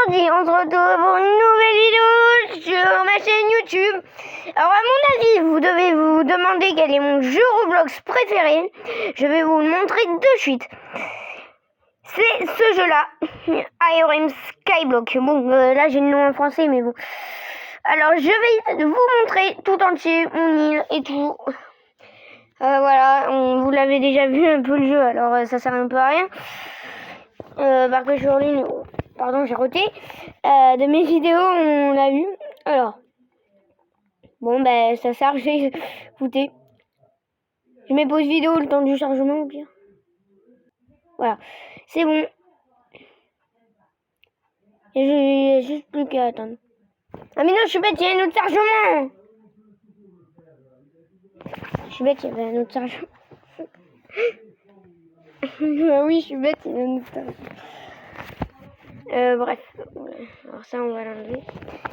aujourd'hui, on se retrouve pour une nouvelle vidéo sur ma chaîne YouTube. Alors, à mon avis, vous devez vous demander quel est mon jeu Roblox préféré. Je vais vous le montrer de suite. C'est ce jeu-là, IRM Skyblock. Bon, là j'ai le nom en français, mais bon. Alors, je vais vous montrer tout entier, mon île et tout. Voilà, vous l'avez déjà vu un peu le jeu, alors ça sert un peu à rien. Parce que je suis en ligne, pardon, j'ai roté. De mes vidéos, on l'a vu. Alors, bon, ben, ça sert, j'ai écouté. Je mets pause vidéo le temps du chargement, au pire. Voilà, c'est bon. Et j'ai juste plus qu'à attendre. Ah, mais non, je suis bête, il y a un autre chargement. Je suis bête, il y avait un autre chargement. Ah oui, je suis bête, il y a un autre chargement. Bref, alors ça on va l'enlever.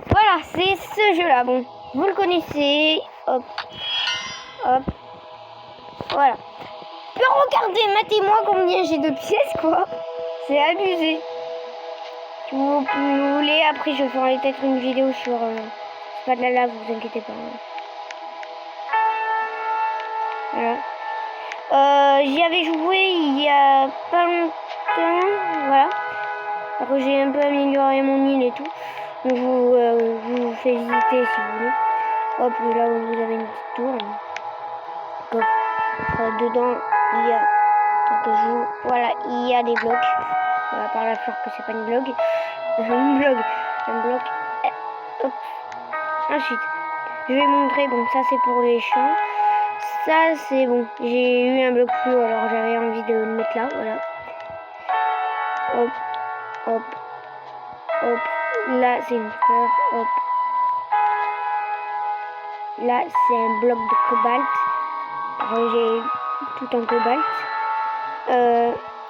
Voilà, c'est ce jeu là, bon, vous le connaissez. Hop, hop, voilà. Mais regardez, matez-moi combien j'ai de pièces, quoi. C'est abusé. Si vous voulez, après je ferai peut-être une vidéo sur... c'est pas de la lave, vous inquiétez pas. Voilà. J'y avais joué il y a pas longtemps, voilà. Après j'ai un peu amélioré mon île et tout. Donc je vous fais visiter si vous voulez. Hop, là où vous avez une petite tour. Dedans il y a quelques jours. Voilà, il y a des blocs. Voilà, par la fleur que c'est pas une bloc. Un bloc. Hop. Ensuite, je vais montrer. Bon, ça c'est pour les champs. Ça c'est bon. J'ai eu un bloc flou, alors j'avais envie de le mettre là. Voilà. Hop, hop, hop. Là c'est une fleur. Hop. Là c'est un bloc de cobalt. Alors, j'ai tout en cobalt.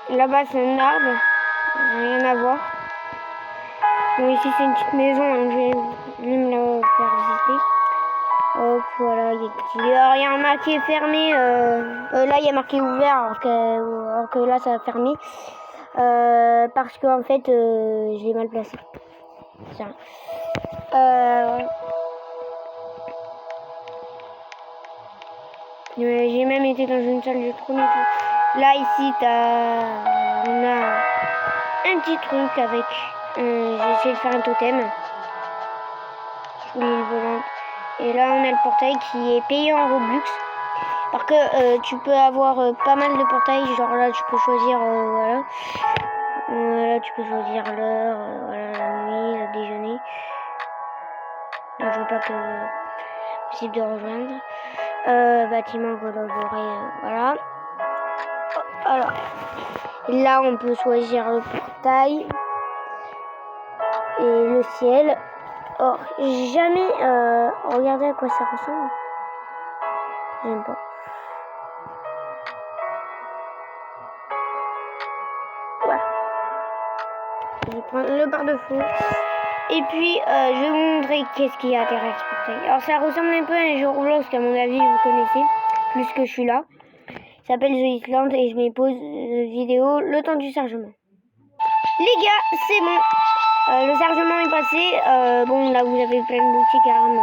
Là-bas c'est un arbre. Rien à voir. Bon, ici c'est une petite maison, hein, je vais me la faire visiter. Hop, voilà, il n'y a rien marqué fermé. Là il y a marqué ouvert, alors que là ça a fermé. Parce que en fait je l'ai mal placé. Tiens. J'ai même été dans une salle de trône et tout. Là ici on a un petit truc avec j'ai essayé de faire un totem. L'île volante. Et là on a le portail qui est payé en Robux. Parce que tu peux avoir pas mal de portails. Genre là tu peux choisir voilà. Là tu peux choisir l'heure, voilà, la nuit, le déjeuner. Donc je veux pas que possible de rejoindre. Bâtiment collaboré, voilà. Alors là on peut choisir le portail et le ciel. Or jamais regardez à quoi ça ressemble. J'aime pas. Voilà. Je vais prendre le barre-de-feu. Et puis je vais vous montrer qu'est-ce qu'il y a derrière ce portail. Alors ça ressemble un peu à un jeu Roblox qu'à mon avis vous connaissez. Plus que je suis là. Ça s'appelle The Island et je mets pause vidéo le temps du chargement. Les gars, c'est bon. Le chargement est passé. Bon, là vous avez plein de boutiques, armes,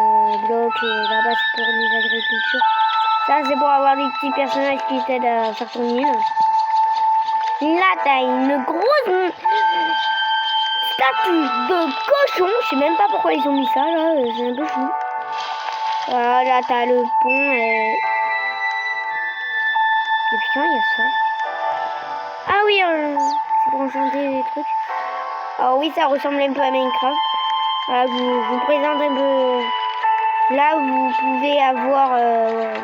blocs. Et là-bas c'est pour les agricultures. Ça c'est pour avoir des petits personnages qui t'aident à faire ton île. Là t'as une grosse statue de cochon. Je sais même pas pourquoi ils ont mis ça là. C'est un peu fou. Voilà, là t'as le pont. Et putain, il y a ça. Ah oui, c'est pour enchanter des trucs. Alors oui, ça ressemble un peu à Minecraft. Voilà, vous présente un peu. Là, vous pouvez avoir...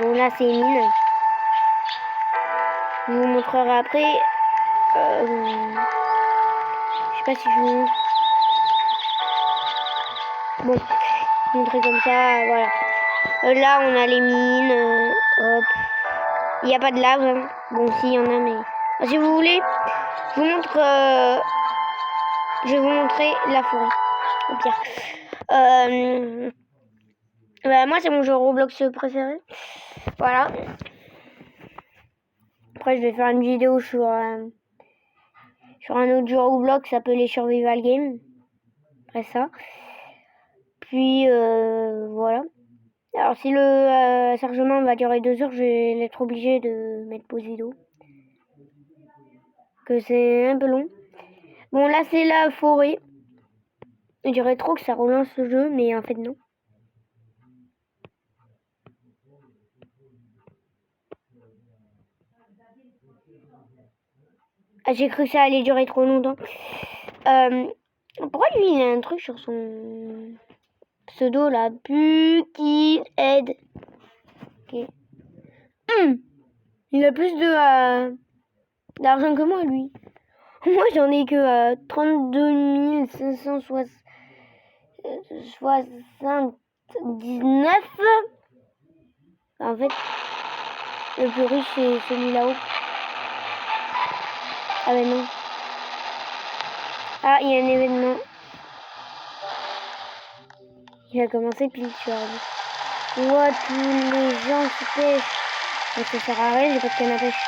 bon, là, c'est une mine. Je vous montrerai après. Je sais pas si je vous montre. Bon, montrer comme ça, voilà. Là, on a les mines. Hop. Il n'y a pas de lave. Hein. Bon, si, il y en a, mais... Si vous voulez, je vous montre... je vais vous montrer la forêt. Au pire. Moi, c'est mon jeu Roblox préféré. Voilà. Après, je vais faire une vidéo sur un autre jeu Roblox qui s'appelle les Survival Games. après ça. Puis voilà. Alors si le chargement va durer 2 heures, je vais être obligé de mettre pause vidéo. Que c'est un peu long. Bon là c'est la forêt. Je dirais trop que ça relance le jeu, mais en fait non. Ah, j'ai cru que ça allait durer trop longtemps. Pourquoi lui il a un truc sur son pseudo là? Buckethead. Ok. Il a plus de d'argent que moi lui. Moi j'en ai que 32 579. En fait, le plus riche c'est celui là-haut. Ah ben non. Ah, il y a un événement. Il a commencé pile sur lui. Ouah, tous les gens qui pêchent. Mais ça sert à rien, j'ai pas de canne à pêche.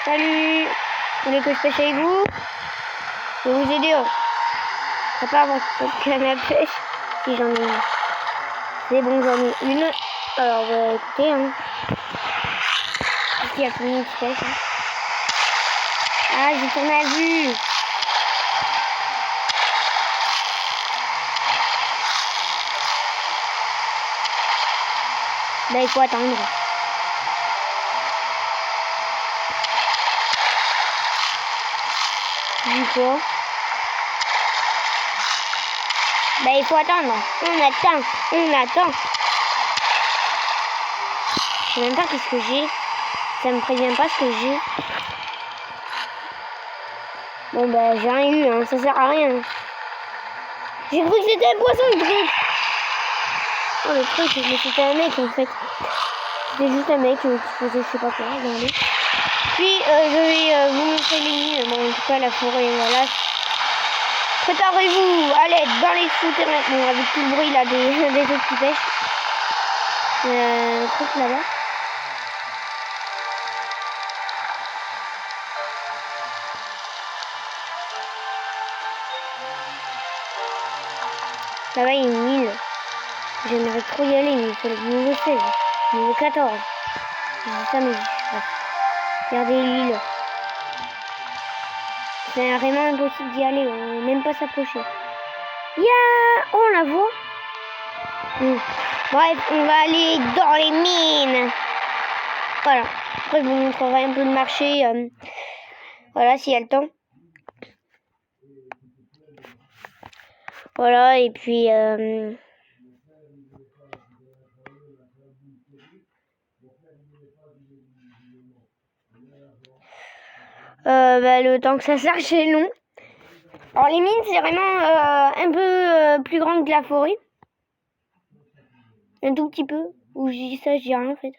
Salut! Vous voulez que je pêche avec vous? Je vais vous aider. Oh. Je vais pas avoir de canne à pêche. Si j'en ai une. C'est bon, j'en ai une. Alors, écoutez, hein. Ici, il y a fini qui pêche. Hein. Ah, j'ai tourné à vue. Bah, il faut attendre. Du coup. Bah, il faut attendre. On attend. Je sais même pas qu'est-ce que j'ai. Ça me prévient pas ce que j'ai. Bon, bah, j'ai rien eu, hein. Ça sert à rien. J'ai cru que c'était un poisson, le truc. Oh, le truc, c'était un mec, en fait. C'était juste un mec qui faisait je sais pas quoi, regardez. Puis, je vais vous montrer les mines. Bon, en tout cas, la forêt, voilà. Préparez-vous à l'aide dans les souterrains. Bon, avec tout le bruit, là, des autres qui pêchent. Il y a un truc là-bas. Là-bas, il y a une île. J'aimerais trop y aller, mais il faut le niveau 16, niveau 14. C'est ça, mais bref. Regardez l'île. C'est vraiment impossible d'y aller, on n'est même pas s'approcher. Oh, on la voit. Bref, on va aller dans les mines. Voilà. Après, je vous montrerai un peu le marché. Voilà, s'il y a le temps. Voilà, et puis... bah, le temps que ça cherche, c'est long. Alors, les mines, c'est vraiment un peu plus grand que la forêt. Un tout petit peu. Ou je dis ça, je dis rien, en fait.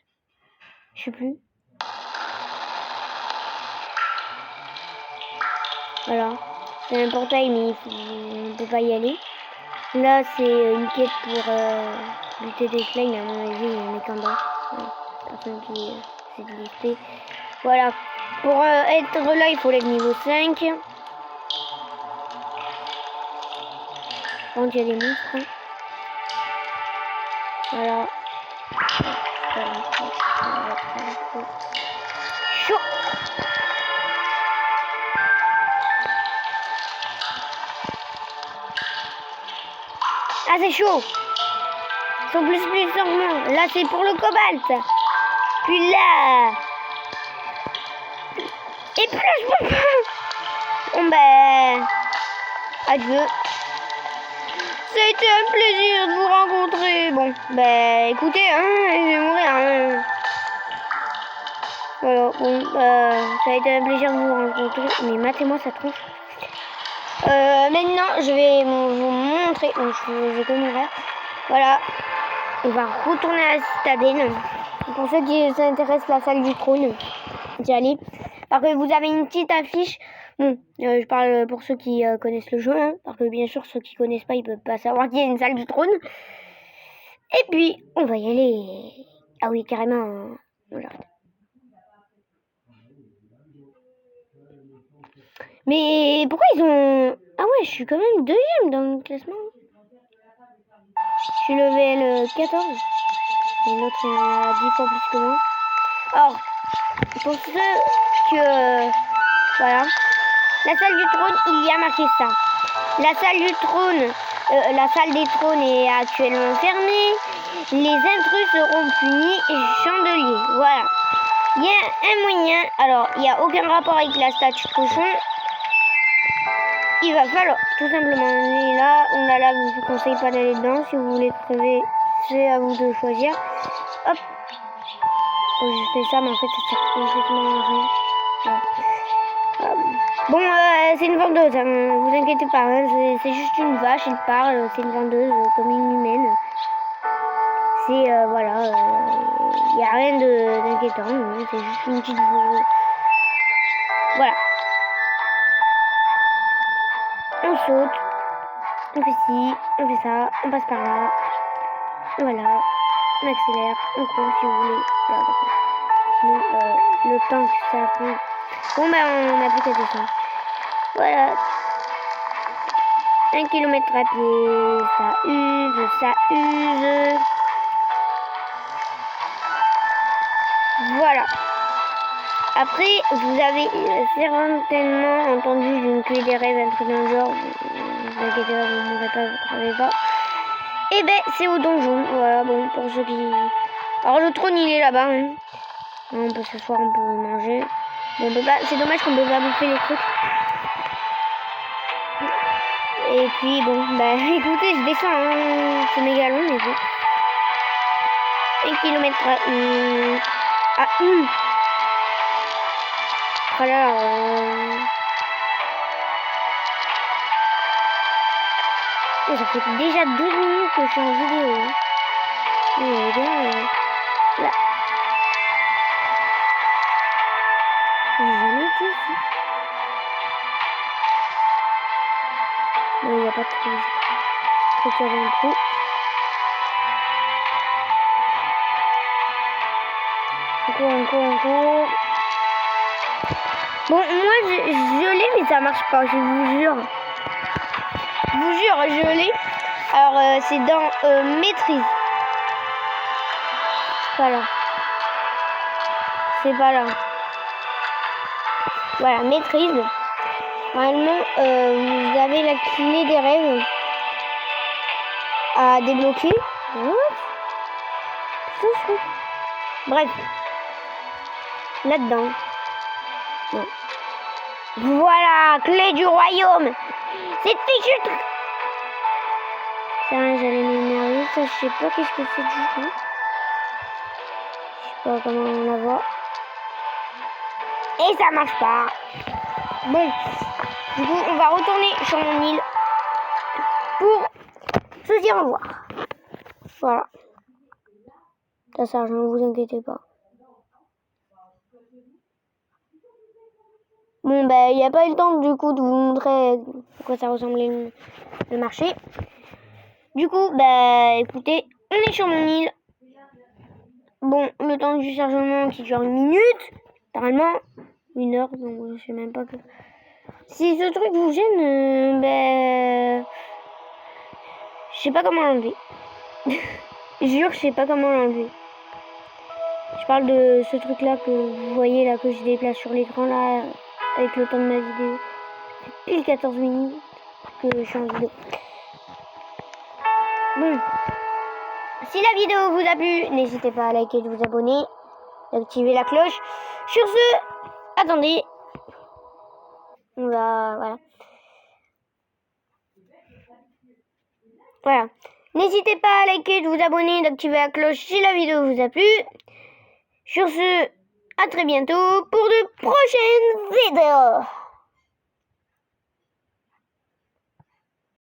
Je sais plus. Voilà. C'est un portail, mais on ne peut pas y aller. Là, c'est une quête pour lutter des flingues. À mon avis, il y en a qu'en bas. Personne qui s'est listé. Voilà. Pour être là, il faut être niveau 5. Quand il y a des monstres. Hein. Voilà. Chaud. Ah, c'est chaud. Ils sont plus sûrement. Là, c'est pour le cobalt. Puis là. Et puis là, je peux pas. Bon, ben. Adieu. Ça a été un plaisir de vous rencontrer. Bon, ben, écoutez, hein, je vais mourir. Hein. Voilà, bon, ça a été un plaisir de vous rencontrer. Mais matez-moi sa tronche. Maintenant, je vais vous montrer. Donc, je vais mourir. Voilà. On va retourner à la citadelle. Pour ceux qui s'intéressent à la salle du trône, d'y aller. Parce que vous avez une petite affiche. Bon, je parle pour ceux qui connaissent le jeu. Hein, parce que bien sûr, ceux qui connaissent pas, ils peuvent pas savoir qu'il y a une salle du trône. Et puis, on va y aller. Ah oui, carrément. J'arrête. Mais pourquoi ils ont... Ah je suis quand même deuxième dans le classement. Je suis level 14. Et l'autre il a 10 fois plus que moi. Alors, pour ceux que... voilà. La salle du trône, il y a marqué ça. La salle du trône, la salle des trônes est actuellement fermée. Les intrus seront punis et chandeliers. Voilà. Il y a un moyen. Alors, il n'y a aucun rapport avec la statue de cochon. Il va falloir tout simplement aller là. On a là, je vous conseille pas d'aller dedans. Si vous voulez crever, c'est à vous de choisir. Hop. Oh, je fais ça, mais en fait, ça sert complètement à rien. Voilà. Bon, c'est une vendeuse, hein, vous inquiétez pas, hein, c'est juste une vache, elle parle, c'est une vendeuse comme une humaine. C'est, voilà, il n'y a rien d'inquiétant, hein, c'est juste une petite... Voilà. On saute, on fait ci, on fait ça, on passe par là. Voilà, on accélère, on court si vous voulez. Voilà, sinon, le temps que ça prend... Bon, ben, on n'a plus qu'à descendre. Voilà. 1 km à pied, ça use, ça use. Voilà. Après, vous avez certainement entendu d'une clé des rêves, un truc dans le genre. Vous inquiétez pas, vous ne mourrez pas, vous ne crevez pas. Et ben, c'est au donjon. Voilà, bon, pour ceux qui... Alors, le trône, il est là-bas. Hein. On peut s'asseoir, on peut manger. Bon, c'est dommage qu'on peut pas bouffer les trucs. Et puis bon, bah écoutez, je descends, hein. C'est méga long, mais bon. 1 km à 1. Alors, ça fait déjà 12 minutes que je suis en vidéo. Hein. Mais bien, là. J'ai jamais été ici. Il n'y a pas de trou. C'est qu'il y avait un trou. On court. Bon, moi je l'ai, mais ça marche pas, je vous jure. Je vous jure, je l'ai. Alors, c'est dans maîtrise. Pas là. C'est pas là. Voilà, maîtrise. Normalement, vous avez la clé des rêves à débloquer. Bref. Là-dedans. Non. Voilà, clé du royaume. C'est fichu. Ça, j'allais m'énerver. Ça, je sais pas qu'est-ce que c'est du tout. Je sais pas comment on la voit. Et ça marche pas. Bon. Du coup, on va retourner sur mon île pour se dire au revoir. Voilà. Ça, ne vous inquiétez pas. Bon, ben, il n'y a pas eu le temps, du coup, de vous montrer pourquoi ça ressemblait le marché. Du coup, ben, écoutez, on est sur mon île. Bon, le temps du chargement qui dure 1 minute. Normalement, 1 heure, donc je sais même pas que... Si ce truc vous gêne, ben... Je sais pas comment l'enlever. Jure, je sais pas comment l'enlever. Je parle de ce truc là que vous voyez là, que je déplace sur l'écran là, avec le temps de ma vidéo. C'est pile 14 minutes que je suis en vidéo. Bon. Si la vidéo vous a plu, n'hésitez pas à liker, de vous abonner, d'activer la cloche. Sur ce, attendez. On va... Voilà. Voilà. N'hésitez pas à liker, de vous abonner, d'activer la cloche si la vidéo vous a plu. Sur ce, à très bientôt pour de prochaines vidéos.